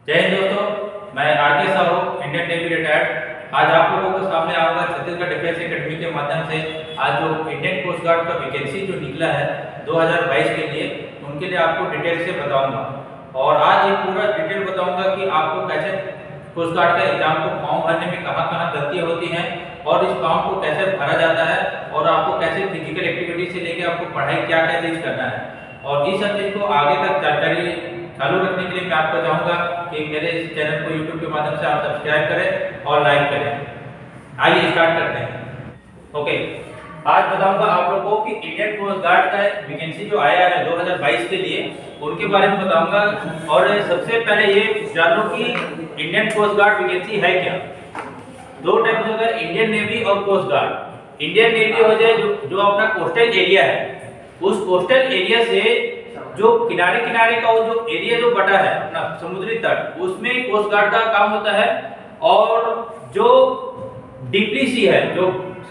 जय हिंद दोस्तों, मैं आर के साहू, इंडियन नेवी रिटायर्ड। आज आप लोगों के सामने आऊंगा छत्तीसगढ़ डिफेंस एकेडमी के माध्यम से। आज जो इंडियन कोस्ट गार्ड का वैकेंसी जो निकला है 2022 के लिए, उनके लिए आपको डिटेल से बताऊंगा। और आज ये पूरा डिटेल बताऊंगा कि आपको कैसे कोस्ट गार्ड का एग्जाम को फॉर्म भरने में कहाँ गलतियाँ होती हैं और इस फॉर्म को कैसे भरा जाता है और आपको कैसे फिजिकल एक्टिविटी से लेकर आपको पढ़ाई क्या क्या चीज़ करना है। और इस सब चीज़ को आगे तक जानकारी चालू रखने के लिए मैं आपको चाहूँगा कि मेरे इस चैनल को यूट्यूब के माध्यम से आप सब्सक्राइब करें और लाइक करें। आइए स्टार्ट करते हैं। ओके, आज बताऊंगा आप लोगों को कि इंडियन कोस्ट गार्ड का वैकेंसी जो आया है 2022 के लिए, उनके बारे में बताऊंगा। और सबसे पहले ये जान लो कि इंडियन कोस्ट गार्ड वैकेंसी है क्या। दो टाइप होता है, इंडियन नेवी और कोस्ट गार्ड। इंडियन नेवी हो जाए जो अपना कोस्टल एरिया है, उस कोस्टल एरिया से जो किनारे किनारे का वो जो एरिया जो बटा है अपना समुद्री तट, उसमें कोस्ट गार्ड का काम होता है। और जो डीपली सी है, जो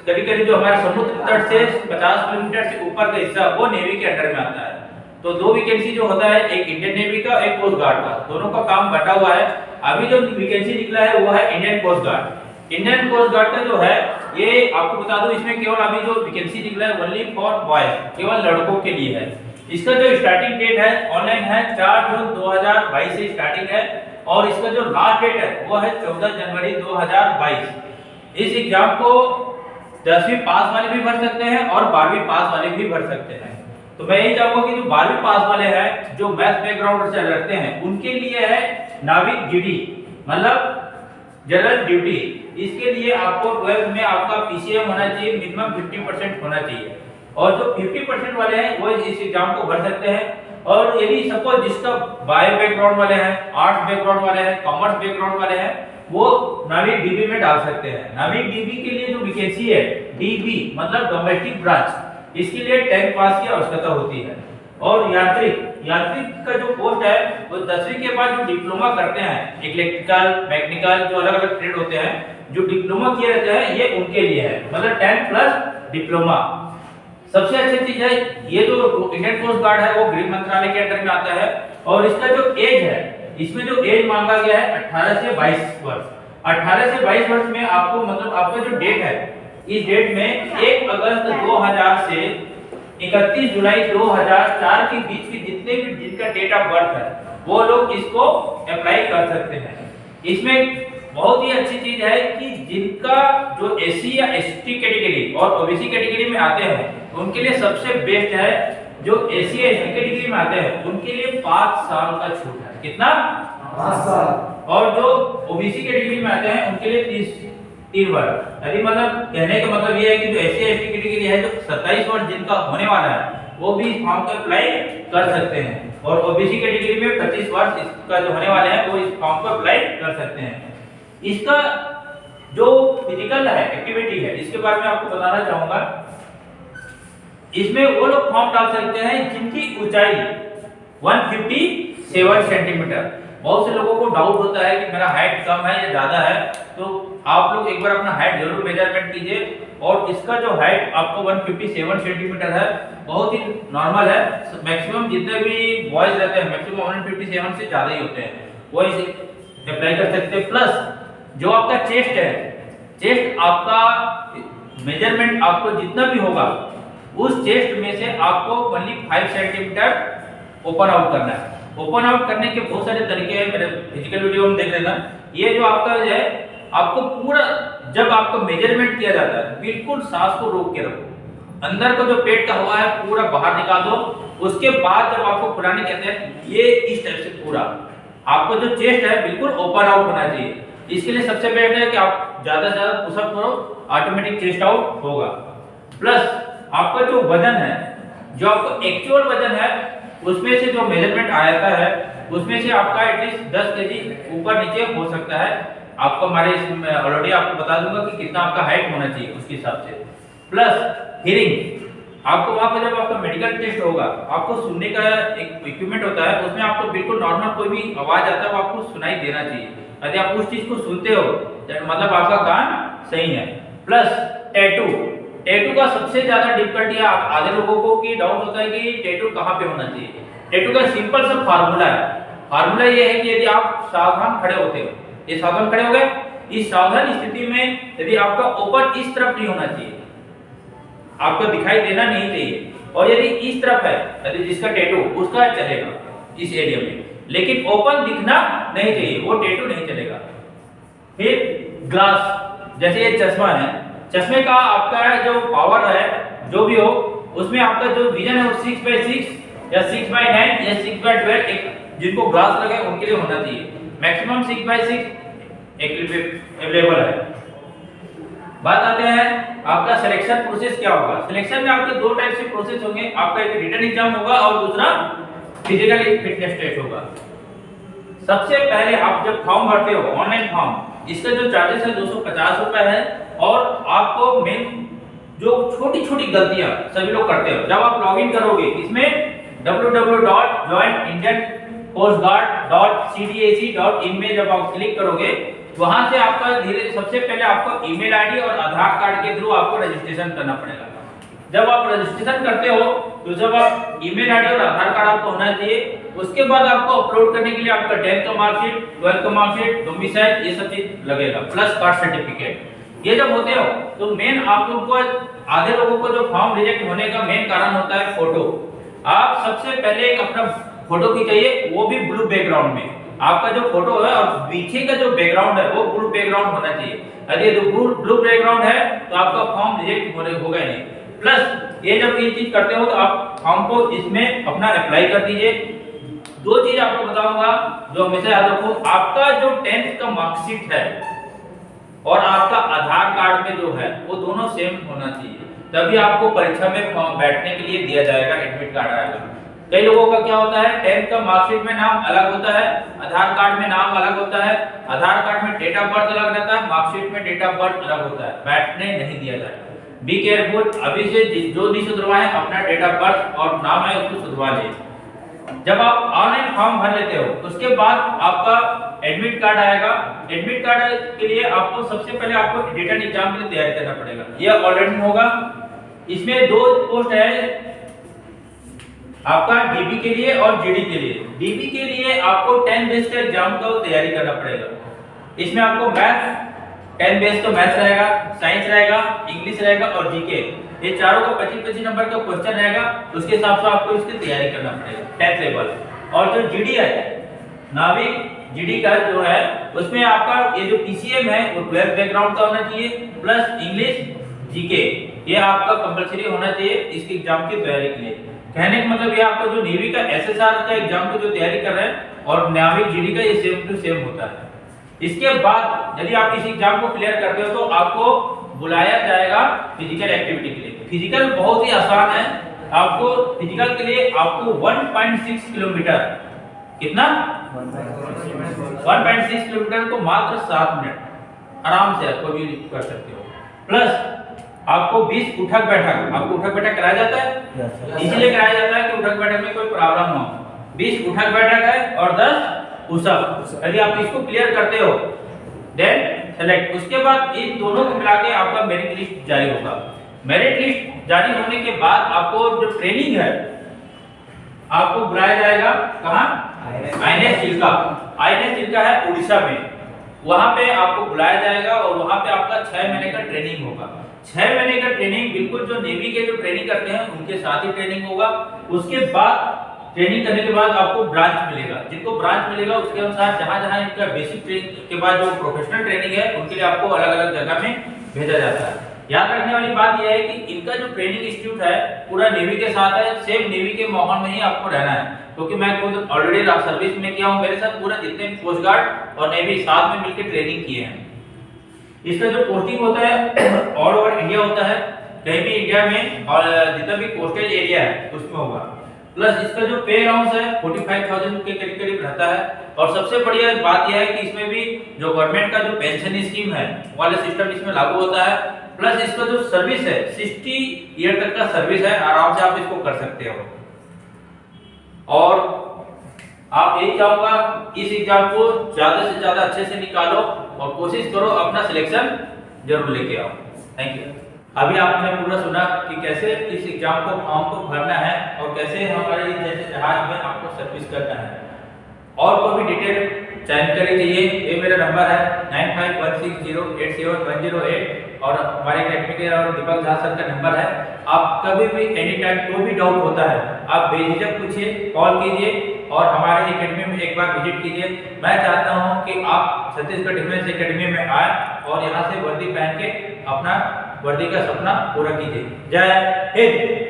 करीब जो हमारे समुद्र तट से 50 किलोमीटर से ऊपर का हिस्सा, वो नेवी के अंडर में आता है। तो दो वैकेंसी जो होता है, एक इंडियन नेवी का, एक कोस्ट गार्ड का, दोनों का काम बटा हुआ है। अभी जो वैकेंसी निकला है वो है Indian coast guard. Indian coast guard का जो है, ये आपको बता दूं, इसमें केवल अभी जो वैकेंसी निकला है ओनली फॉर बॉयज, केवल लड़कों के लिए है। इसका जो स्टार्टिंग डेट है ऑनलाइन है 4 जून 2022 से स्टार्टिंग है। और इसका जो लास्ट डेट है वो है 14 जनवरी 2022। इस एग्जाम को 10वीं पास वाले भी भर सकते हैं और 12वीं पास वाले भी भर सकते हैं। तो मैं यही चाहूंगा कि जो 12वीं पास वाले हैं, जो मैथ बैकग्राउंड से रखते हैं, उनके लिए है नाविक ड्यूटी, मतलब जनरल ड्यूटी। इसके लिए आपको 12th में आपका पीसीएम होना चाहिए, मिनिमम 50% होना चाहिए। और जो 50% वाले हैं वो इस एग्जाम को भर सकते हैं। और यदि सपोज जिसका बायो बैकग्राउंड वाले हैं, आर्ट्स बैकग्राउंड वाले हैं, कॉमर्स बैकग्राउंड वाले हैं, वो नाविक डीबी में डाल सकते हैं। नाविक डीबी के लिए जो वैकेंसी है, डीबी मतलब डोमेस्टिक ब्रांच, इसके लिए 10th पास की आवश्यकता होती है। और यांत्रिक का जो पोस्ट है वो 10वीं के बाद जो डिप्लोमा करते हैं, इलेक्ट्रिकल, मैकेनिकल, जो अलग अलग ट्रेड होते हैं, जो डिप्लोमा किए रहते हैं, ये उनके लिए है, मतलब 10 प्लस डिप्लोमा। सबसे अच्छी चीज है, ये जो इंडियन कोस्ट गार्ड है वो गृह मंत्रालय के अंडर में आता है। और इसका जो एज है, इसमें जो एज मांगा गया है 18 से 22 वर्ष। 18 से 22 वर्ष में आपको, मतलब आपका जो डेट है, इस डेट में 1 अगस्त 2000 से 31 जुलाई 2004 के बीच के जितने भी जिनका डेट ऑफ बर्थ है, वो लोग इसको अप्लाई कर सकते हैं। इसमें बहुत ही अच्छी चीज है कि जिनका जो एससी या एसटी कैटेगरी और ओबीसी कैटेगरी में आते हैं, उनके लिए सबसे बेस्ट है। जो एससी या एसटी कैटेगरी में आते हैं उनके लिए 5 साल का छूट है। कितना? 5 साल। और जो ओबीसी कैटेगरी में आते हैं उनके लिए 3 वर्ष। यदि मतलब कहने का मतलब ये है कि जो एससी या एसटी कैटेगरी है, जो 27 वर्ष जिनका होने वाला है, वो भी इस फॉर्म को अप्लाई कर सकते हैं। और ओबीसी कैटेगरी में 25 वर्ष इसका जो होने वाले हैं, वो इस फॉर्म को अप्लाई कर सकते हैं। इसका जो फिजिकल है एक्टिविटी है, इसके बारे में आपको बताना चाहूंगा। इसमें वो लोग फॉर्म डाल सकते हैं जिनकी ऊंचाई 157 सेंटीमीटर। बहुत से लोगों को डाउट होता है कि मेरा हाइट कम है या ज्यादा है, तो आप लोग एक बार अपना हाइट जरूर मेजरमेंट कीजिए। और इसका जो हाइट आपको 157 सेंटीमीटर है, बहुत ही नॉर्मल है। मैक्सिमम जितने भी बॉयज रहते हैं, मैक्सिमम 157 से ज्यादा ही होते हैं, वो इसे अप्लाई कर सकते हैं। प्लस जो आपका चेस्ट है, चेस्ट आपका मेजरमेंट आपको जितना भी होगा, उस चेस्ट में से आपको ओनली 5 सेंटीमीटर ओपन आउट करना है। ओपन आउट करने के बहुत सारे तरीके हैं, मेरे फिजिकल वीडियो में देख लेना। ये जो आपका है, आपको पूरा जब आपको मेजरमेंट किया जाता है, बिल्कुल सांस को रोक के रखो, अंदर का जो पेट का हवा है पूरा बाहर निकाल दो। उसके बाद जब आपको फुलाने कहते हैं, ये इस टाइप से पूरा आपको जो चेस्ट है बिल्कुल ओपन आउट होना चाहिए। इसके लिए सबसे बेस्ट है कि आप ज्यादा से ज्यादा पुशअप करो, ऑटोमेटिक चेस्ट आउट होगा। प्लस आपका जो वजन है, जो आपका एक्चुअल वजन है, उसमें से जो मेजरमेंट आता है, उसमें से आपका एटलीस्ट 10 केजी ऊपर नीचे हो सकता है। आपको हमारे इसमें ऑलरेडी आपको बता दूंगा कि कितना आपका हाइट होना चाहिए उसके हिसाब से। प्लस हियरिंग, आपको वहां पर जब आपका मेडिकल टेस्ट होगा, आपको सुनने का एक इक्विपमेंट होता है, उसमें आपको बिल्कुल नॉर्मल कोई भी आवाज आता है वो आपको सुनाई देना चाहिए। यदि आप उस चीज को सुनते हो, मतलब आपका कान सही है। प्लस टैटू का सबसे ज्यादा डिफिकल्टी है, आधे लोगों को की डाउट होता है कि टैटू कहाँ पे होना चाहिए। टैटू का सिंपल सा फार्मूला है, फार्मूला ये है कि यदि आप सावधान खड़े होते हो, ये सावधान खड़े हो गए, इस सावधान स्थिति में यदि आपका ओपन इस तरफ नहीं होना चाहिए, आपको दिखाई देना नहीं चाहिए, और यदि इस तरफ है यदि जिसका टैटू उसका चलेगा इस एरिया में, लेकिन ओपन दिखना नहीं चाहिए, वो टैटू नहीं चलेगा। फिर ग्लास, जैसे ये चश्मा है, चश्मे का आपका जो पावर है जो भी हो, उसमें आपका जो विजन है वो 6/6 या 6/9 या 6/12, एक जिनको ग्लास लगे उनके लिए होना चाहिए। मैक्सिमम 6/6 अवेलेबल है। बात आते हैं आपका सिलेक्शन प्रोसेस क्या होगा। सिलेक्शन में आपके दो टाइप से प्रोसेस होंगे, आपका एक रिटन एग्जाम होगा और दूसरा फिजिकल फिटनेस टेस्ट होगा। सबसे पहले आप जब फॉर्म भरते हो ऑनलाइन फॉर्म, इसका जो चार्जेस है 250 रुपए है, और आपको मेन जो छोटी छोटी गलतियां सभी लोग करते हो, जब आप लॉगिन करोगे इसमें www.joinindiancoastguard.cdac.in में जब आप क्लिक करोगे, वहां से आपका धीरे सबसे पहले आपको ईमेल आईडी और आधार कार्ड के थ्रू आपको रजिस्ट्रेशन करना पड़ेगा। जब आप रजिस्ट्रेशन करते हो तो जब आप ईमेल आईडी और आधार कार्ड आपको होना चाहिए, उसके बाद आपको अपलोड करने के लिए आपका 10th का मार्कशीट, 12th का मार्कशीट, डोमिसाइल, ये सब चीज लगेगा, प्लस कास्ट सर्टिफिकेट। ये जब होते हो तो मेन आप लोग को, आधे लोगों को जो फॉर्म रिजेक्ट होने का मेन कारण होता है फोटो। आप सबसे पहले एक अपना फोटो खींचिए, वो भी ब्लू बैकग्राउंड में। आपका जो फोटो है और पीछे का जो बैकग्राउंड है वो ब्लू बैकग्राउंड होना चाहिए। यदि ब्लू बैकग्राउंड है तो आपका फॉर्म रिजेक्ट होगा नहीं। प्लस ये जब ये चीज करते हो तो आप फॉर्म को इसमें अपना अप्लाई कर दीजिए। दो चीज आपको बताऊंगा जो हमेशा याद रखो, आपका जो 10th का मार्कशीट है और आपका आधार कार्ड में जो है वो दोनों सेम होना चाहिए, तभी आपको परीक्षा में बैठने के लिए दिया जाएगा, एडमिट कार्ड आएगा। कई लोगों का क्या होता है, 10th का मार्कशीट में नाम अलग होता है, आधार कार्ड में नाम अलग होता है, आधार कार्ड में डेट ऑफ बर्थ अलग रहता है, मार्कशीट में डेट ऑफ बर्थ अलग होता है, बैठने नहीं दिया जाएगा। बी केयरफुल, अभी से जो नहीं सुधरवाए अपना डेट ऑफ बर्थ और नाम है उसको सुधरवा ले। जब आप ऑनलाइन फॉर्म भर लेते हो उसके बाद आपका एडमिट कार्ड आएगा। एडमिट कार्ड के लिए आपको सबसे पहले आपको रिटन एग्जाम के लिए तैयारी करना पड़ेगा। यह ऑनलाइन होगा। इसमें दो पोस्ट है आपका, डीबी के लिए और जीडी के लिए। डीबी के लिए आपको 10 बेस का एग्जाम का तैयारी करना पड़ेगा। इसमें आपको मैथ 10 बेस का मैथ रहेगा, साइंस रहेगा, इंग्लिश रहेगा और जीके, ये चारों का 25-25 नंबर का क्वेश्चन रहेगा। उसके हिसाब से आपको इसकी तैयारी करना पड़ेगा 10th लेवल। और जो जीडी है, नाविक जीडी का जो है, उसमें आपका ये जो पीसीएम है वो 12th बैकग्राउंड का होना चाहिए, प्लस इंग्लिश जीके, ये आपका कंपलसरी होना चाहिए इसके एग्जाम की तैयारी के लिए। कहने का मतलब ये आपका जो नेवी का एसएसआर का एग्जाम की जो तैयारी कर रहे हैं और नाविक जीडी का ये सेम टू सेम होता है। इसके बाद यदि आप इस एग्जाम को क्लियर करते हो तो आपको बुलाया जाएगा फिजिकल एक्टिविटी के लिए। फिजिकल बहुत ही आसान है। आपको फिजिकल के लिए आपको 1.6 किलोमीटर, कितना 1.6 किलोमीटर को मात्र 7 मिनट आराम से आपको भी कर सकते हो। प्लस आपको 20 उठक बैठक, आपको उठक बैठक कराया जाता है, इसलिए कराया जाता है कि उठक बैठक में कोई प्रॉब्लम ना हो। 20 उठक बैठक है और 10 पुशअप। यदि आप इसको क्लियर करते हो देन सेलेक्ट। उसके बाद इन दोनों को मिला के आपका मेरिट लिस्ट जारी होगा। मेरिट लिस्ट जारी होने के बाद आपको जो ट्रेनिंग है आपको बुलाया जाएगा कहां, आईएनएस चिल्का। आईएनएस चिल्का है उड़ीसा में, वहां पे आपको बुलाया जाएगा और वहां पे आपका 6 महीने का ट्रेनिंग होगा। 6 महीने का ट्रेनिंग बिल्कुल जो नेवी के जो ट्रेनिंग करते हैं उनके साथ ही ट्रेनिंग होगा। उसके बाद ट्रेनिंग करने के बाद आपको ब्रांच मिलेगा। जिनको ब्रांच मिलेगा उसके अनुसार जहां-जहां इनका बेसिक ट्रेनिंग के बाद जो प्रोफेशनल ट्रेनिंग है उनके लिए आपको अलग-अलग जगह में भेजा जाता है। याद रखने वाली बात यह है कि इनका जो ट्रेनिंग इंस्टीट्यूट है पूरा नेवी के साथ है, सेम नेवी के माहौल में ही आपको रहना है, क्योंकि मैं खुद ऑलरेडी सर्विस में किया हूं, मेरे साथ पूरा जितने कोस्ट गार्ड और नेवी साथ में मिलकर ट्रेनिंग किए हैं। इसका जो पोस्टिंग होता है ऑल ओवर इंडिया होता है, कहीं भी इंडिया में और जितना भी कोस्टल एरिया है उसमें होगा। प्लस इसका जो पे अलाउंस है 45,000 के करीब करीब रहता है। और सबसे बढ़िया बात यह है कि इसमें भी जो गवर्नमेंट का जो पेंशन स्कीम है वाला सिस्टम इसमें लागू होता है। प्लस इसका जो सर्विस है 60 ईयर तक का सर्विस है, आराम से आप इसको कर सकते हो। और आप यही चाहूंगा इस एग्जाम को ज्यादा से ज्यादा अच्छे से निकालो और कोशिश करो अपना सिलेक्शन जरूर लेके आओ। Thank you. अभी आपने पूरा सुना कि कैसे इस एग्जाम को फॉर्म को भरना है और कैसे हमारे जैसे जहाज में आपको सर्विस करना है। और कोई भी डिटेल जानकारी चाहिए, ये मेरा नंबर है 9516087108 और हमारे अकेडमी के और दीपक झा सर का नंबर है। आप कभी भी एनी टाइम कोई भी डाउट होता है आप बेझिझक पूछिए, कॉल कीजिए और हमारे एकेडमी में एक बार विजिट कीजिए। मैं चाहता हूं कि आप छत्तीसगढ़ डिफेंस एकेडमी में आए और यहां से वर्दी पहन के अपना वर्दी का सपना पूरा कीजिए। जय हिंद।